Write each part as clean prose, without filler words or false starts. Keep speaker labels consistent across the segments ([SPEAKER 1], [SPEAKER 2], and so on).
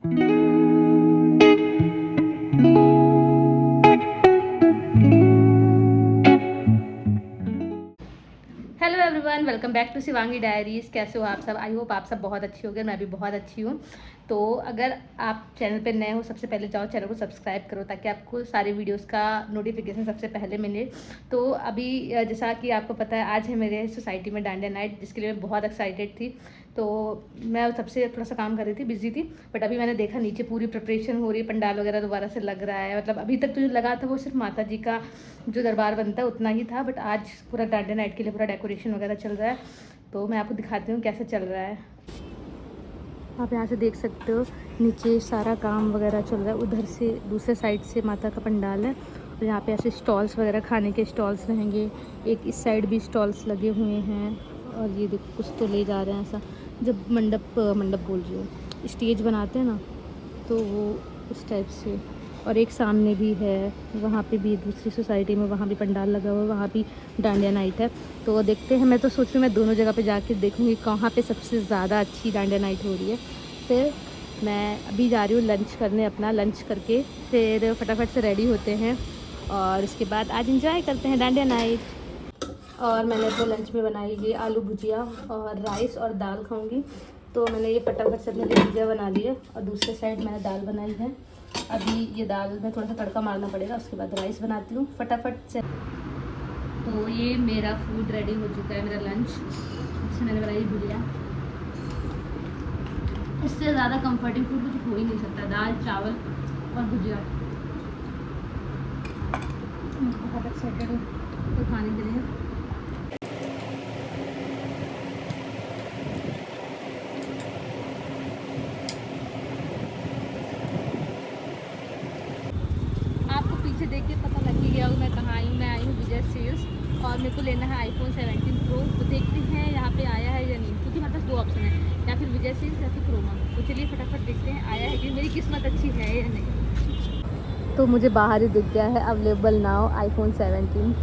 [SPEAKER 1] Hello everyone, welcome back to Shivangi diaries. कैसे हो आप सब? आई होप आप सब बहुत अच्छी होंगे। मैं भी बहुत अच्छी हूँ। तो अगर आप चैनल पे नए हो, सबसे पहले जाओ चैनल को सब्सक्राइब करो ताकि आपको सारे वीडियोस का नोटिफिकेशन सबसे पहले मिले। तो अभी जैसा कि आपको पता है, आज है मेरे सोसाइटी में डांडिया नाइट, जिसके लिए मैं बहुत एक्साइटेड थी। तो मैं सबसे थोड़ा सा काम कर रही थी, बिजी थी। बट अभी मैंने देखा नीचे पूरी प्रिपरेशन हो रही है, पंडाल वगैरह दोबारा से लग रहा है। मतलब अभी तक तो जो लगा था वो सिर्फ माता जी का जो दरबार बनता है उतना ही था, बट आज पूरा डांडिया नाइट के लिए पूरा डेकोरेशन वगैरह चल रहा है। तो मैं आपको दिखाती हूँ कैसे चल रहा है। आप यहाँ से देख सकते हो, नीचे सारा काम वगैरह चल रहा है। उधर से दूसरे साइड से माता का पंडाल है और यहाँ पे ऐसे स्टॉल्स वगैरह, खाने के स्टॉल्स रहेंगे। एक इस साइड भी स्टॉल्स लगे हुए हैं। और ये देखो, कुछ तो ले जा रहे हैं ऐसा, जब मंडप बोल रही हूँ, स्टेज बनाते हैं ना, तो वो उस टाइप से। और एक सामने भी है, वहाँ पे भी दूसरी सोसाइटी में वहाँ भी पंडाल लगा हुआ है, वहाँ भी डांडिया नाइट है। तो देखते हैं। मैं तो सोच रही हूँ मैं दोनों जगह पे जाके देखूँगी कहाँ पे सबसे ज़्यादा अच्छी डांडिया नाइट हो रही है। फिर मैं अभी जा रही हूँ लंच करने, अपना लंच करके फिर फटाफट से रेडी होते हैं और उसके बाद आज इंजॉय करते हैं डांडिया नाइट। और मैंने अपने लंच में बनाई ये आलू भुजिया और राइस और दाल खाऊंगी। तो मैंने ये फटाफट से अपने लिए भुजिया बना ली है और दूसरे साइड मैंने दाल बनाई है। अभी ये दाल में थोड़ा सा तड़का मारना पड़ेगा, उसके बाद राइस बनाती हूँ फटाफट से। तो ये मेरा फूड रेडी हो चुका है, मेरा लंच। इसमें मैंने बनाई भुजिया। इससे ज़्यादा कंफर्टिंग फूड कुछ हो ही नहीं सकता, दाल चावल और भुजिया। बहुत एक्साइटेड हूँ तो खाने के लिए। आपको पीछे देख के पता लग ही गया हो मैं कहाँ आई हूँ। मैं आई हूँ विजय सेल्स और मेरे को लेना है आईफोन 17 प्रो। तो देखते हैं यहाँ पे आया है या नहीं, क्योंकि हमारे पास दो ऑप्शन है, या फिर विजय सेल्स या फिर क्रोमा। तो चलिए फटाफट देखते हैं आया है कि मेरी किस्मत अच्छी है या नहीं। तो मुझे बाहर ही दिख गया है अवेलेबल नाउ आईफोन 17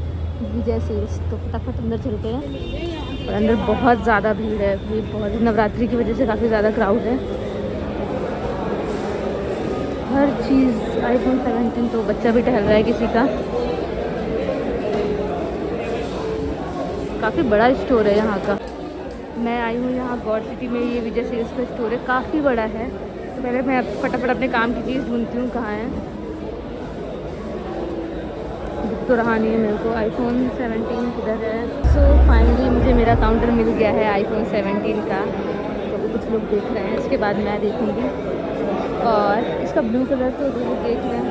[SPEAKER 1] विजय सेल्स। तो फटाफट अंदर चलते हैं। और अंदर बहुत ज़्यादा भीड़ है, ये बहुत नवरात्रि की वजह से काफ़ी ज़्यादा क्राउड है। हर चीज़ आईफोन 17। तो बच्चा भी टहल रहा है किसी का। काफ़ी बड़ा स्टोर है यहाँ का। मैं आई हूँ यहाँ गॉड सिटी में, ये विजय सेल्स का स्टोर है, काफ़ी बड़ा है। तो पहले मैं फटाफट अपने काम की चीज़ ढूंढती हूँ कहाँ है। दिख तो रहा नहीं है मेरे को आईफोन 17 किधर है। सो फाइनली मुझे मेरा काउंटर मिल गया है आईफोन 17 का। तो कुछ लोग देख रहे हैं, इसके बाद मैं देखूँगी। और इसका ब्लू कलर तो देख रहे हैं।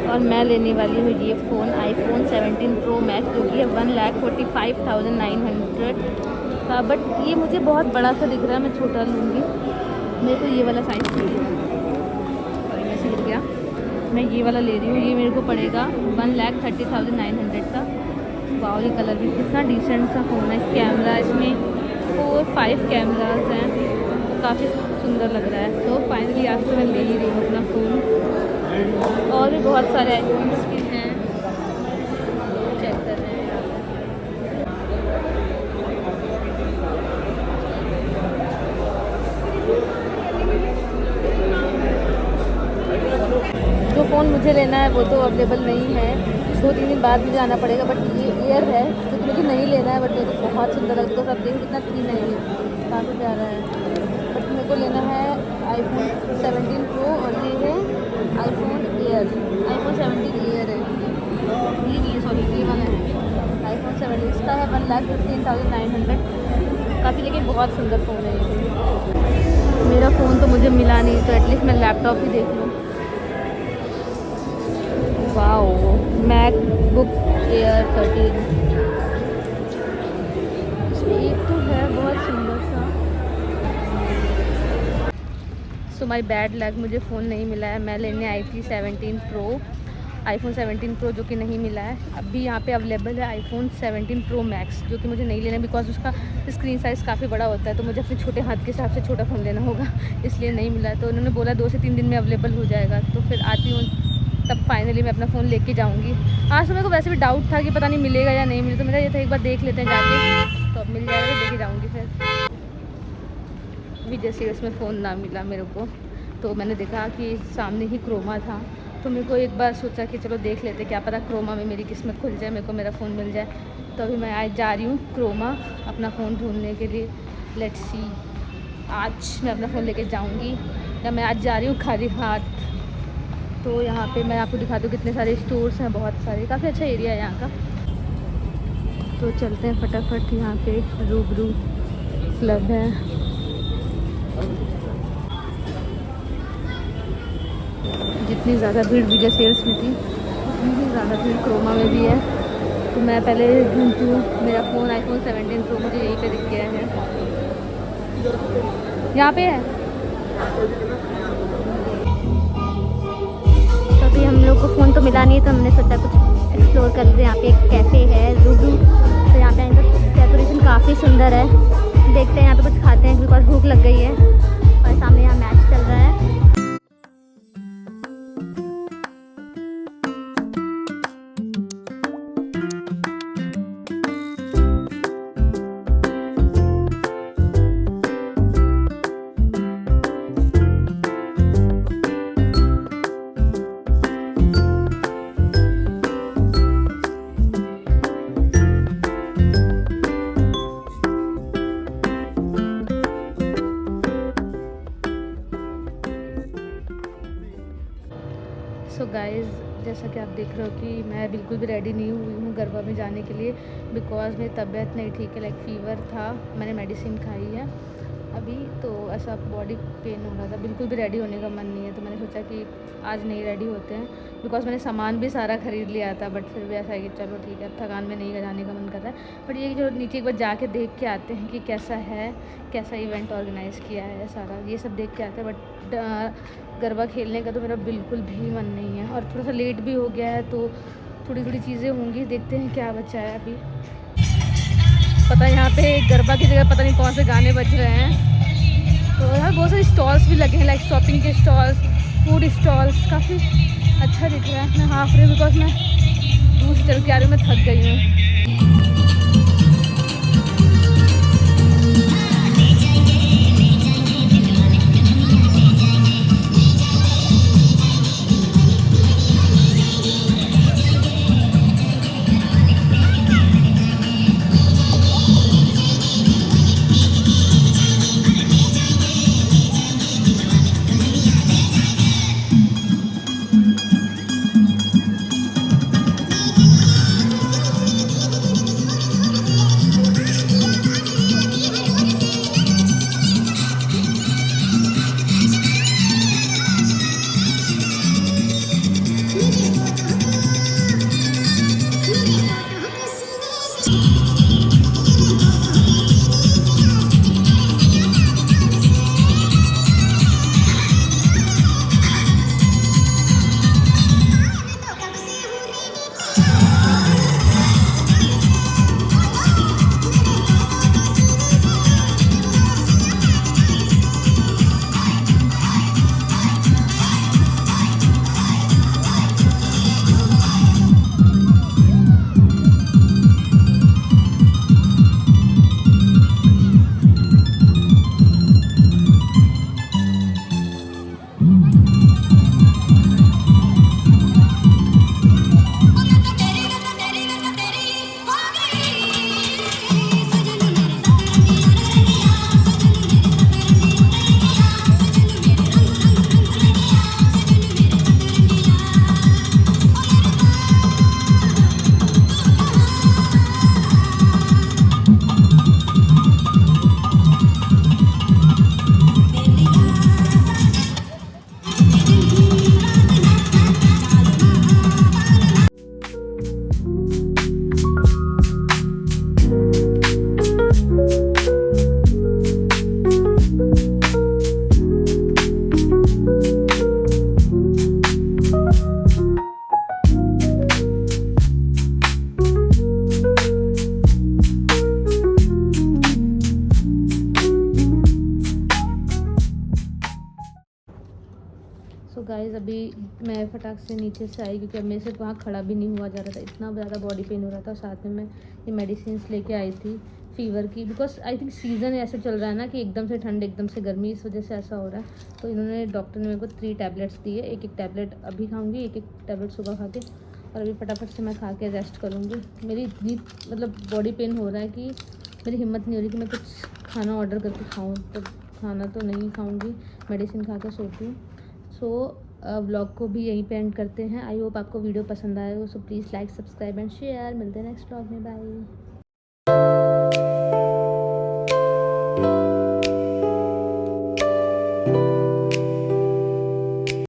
[SPEAKER 1] और मैं लेने वाली हूँ ये फ़ोन आईफोन 17 प्रो मैक्स, जो कि है 1,45,900 का। बट ये मुझे बहुत बड़ा सा दिख रहा है, मैं छोटा लूँगी। मेरे को ये वाला साइज़ चाहिए। और मैं सीख गया, मैं ये वाला ले रही हूँ। ये मेरे को पड़ेगा 1,30,900 का। वाओ, ये कलर भी कितना डिसेंट सा फ़ोन है। कैमरा इसमें 4-5 कैमराज हैं, काफ़ी सुंदर लग रहा है। तो फाइनली आज तो मैं ले ही रही हूँ अपना फ़ोन। और भी बहुत सारे आईफोन्स के हैं, चेक कर रहे हैं। जो फ़ोन मुझे लेना है वो तो अवेलेबल नहीं है, 2-3 दिन बाद मुझे आना पड़ेगा। बट ये एयर है जो कि मुझे नहीं लेना है, बट मेरे को बहुत सुंदर लगता है। तो आप देखिए कितना क्लीन है, ये काफ़ी प्यारा है। बट मेरे को लेना है आईफोन 17 प्रो और ये है आईफोन एयर। आईफोन 17 एयर है, ये नहीं है, सॉरी ये वाला है आईफोन 17। इसका है 1,15,900। काफ़ी लेकिन बहुत सुंदर फ़ोन है ये। मेरा फ़ोन तो मुझे मिला नहीं, तो एटलीस्ट मैं लैपटॉप ही देख लूँ। Wow, MacBook air 13। इसमें एक तो है बहुत सुंदर सा। सो माई बैड लक, मुझे फ़ोन नहीं मिला है। मैं लेने आई थी 17 प्रो, आईफोन 17 प्रो, जो कि नहीं मिला है। अभी यहाँ पे अवेलेबल है आईफोन 17 प्रो मैक्स, जो कि मुझे नहीं लेना बिकॉज उसका स्क्रीन साइज़ काफ़ी बड़ा होता है। तो मुझे अपने छोटे हाथ के हिसाब से छोटा फ़ोन लेना होगा, इसलिए नहीं मिला। तो उन्होंने बोला 2 से 3 दिन में अवेलेबल हो जाएगा। तो फिर आती हूँ, तब फाइनली मैं अपना फ़ोन लेके जाऊँगी। आज तो मेरे को वैसे भी डाउट था कि पता नहीं मिलेगा या नहीं मिलेगा, तो मेरा ये था एक बार देख लेते हैं जाके, तो अब मिल जाएगा, लेके जाऊँगी फिर। विजय सेल्स में फ़ोन ना मिला मेरे को, तो मैंने देखा कि सामने ही क्रोमा था, तो मेरे को एक बार सोचा कि चलो देख लेते, क्या पता क्रोमा में मेरी किस्मत खुल जाए, मेरे को मेरा फ़ोन मिल जाए। तो अभी मैं आज जा रही हूँ क्रोमा अपना फ़ोन ढूंढने के लिए। लेट्स सी, आज मैं अपना फ़ोन लेके जाऊँगी या मैं आज जा रही हूँ खाली हाथ। तो यहाँ पे मैं आपको दिखा दूँ कितने सारे स्टोर्स हैं, बहुत सारे, काफ़ी अच्छा एरिया है यहाँ का। तो चलते हैं फटाफट, यहाँ पे रूबरू क्लब है। जितनी ज़्यादा भीड़ विजय सेल्स में थी उतनी ही ज़्यादा भीड़ क्रोमा में भी है। तो मैं पहले ढूंढती हूँ मेरा फ़ोन, आईफोन 17 प्रो मुझे यहीं पे दिख गया है, यहाँ पे है। तो अभी हम लोग को फ़ोन तो मिला नहीं है, तो हमने सोचा कुछ एक्सप्लोर कर लेते हैं। यहाँ पे एक कैफ़े है रूबरू, तो यहाँ पे डेकोरेशन काफ़ी सुंदर है। देखते हैं यहाँ पे कुछ खाते हैं, बिकॉज भूख लग गई है। और सामने यहाँ मैच चल रहा है। सो गाइज़, जैसा कि आप देख रहे हो कि मैं बिल्कुल भी रेडी नहीं हुई हूँ गरबा में जाने के लिए, बिकॉज़ मेरी तबीयत नहीं ठीक है, लाइक फ़ीवर था। मैंने मेडिसिन खाई है अभी, तो ऐसा बॉडी पेन हो रहा था, बिल्कुल भी रेडी होने का मन नहीं है। तो मैंने सोचा कि आज नहीं रेडी होते हैं, बिकॉज़ मैंने सामान भी सारा ख़रीद लिया था, बट फिर भी ऐसा है कि चलो ठीक है, थकान में नहीं जाने का मन कर रहा है। बट ये जो नीचे एक बार जाके देख के आते हैं कि कैसा है, कैसा इवेंट ऑर्गेनाइज़ किया है, सारा ये सब देख के आते हैं। बट गरबा खेलने का तो मेरा बिल्कुल भी मन नहीं है, और थोड़ा सा लेट भी हो गया है, तो थोड़ी थोड़ी चीज़ें होंगी, देखते हैं क्या बचा है अभी। पता है यहाँ पे गरबा की जगह पता नहीं कौन से गाने बज रहे हैं। तो यहाँ बहुत सारे स्टॉल्स भी लगे हैं, लाइक शॉपिंग के स्टॉल्स, फूड स्टॉल्स, काफ़ी अच्छा दिख रहा है। मैं हाफ रही हूँ बिकॉज मैं दूर से चल के आ रही हूँ, मैं थक गई हूँ। गाइस अभी मैं फटाक से नीचे से आई, क्योंकि अब मेरे से वहाँ खड़ा भी नहीं हुआ जा रहा था, इतना ज़्यादा बॉडी पेन हो रहा था। साथ में मैं ये मेडिसिन लेके आई थी, फ़ीवर की, बिकॉज आई थिंक सीज़न ऐसा चल रहा है ना कि एकदम से ठंड एकदम से गर्मी, इस वजह से ऐसा हो रहा है। तो इन्होंने डॉक्टर ने मेरे को 3 टैबलेट्स दिए, एक एक टैबलेट अभी खाऊंगी, एक एक टैबलेट सुबह खा के, और अभी फटाफट से मैं खा के रेस्ट करूँगी। मेरी इतनी मतलब बॉडी पेन हो रहा है कि मेरी हिम्मत नहीं हो रही कि मैं कुछ खाना ऑर्डर करके खाऊँ, तो खाना तो नहीं खाऊँगी, मेडिसिन खा के सोती हूँ। सो व्लॉग को भी यहीं पे एंड करते हैं। आई होप आपको वीडियो पसंद आए हो, so please like, subscribe and share. मिलते हैं नेक्स्ट व्लॉग में, बाय।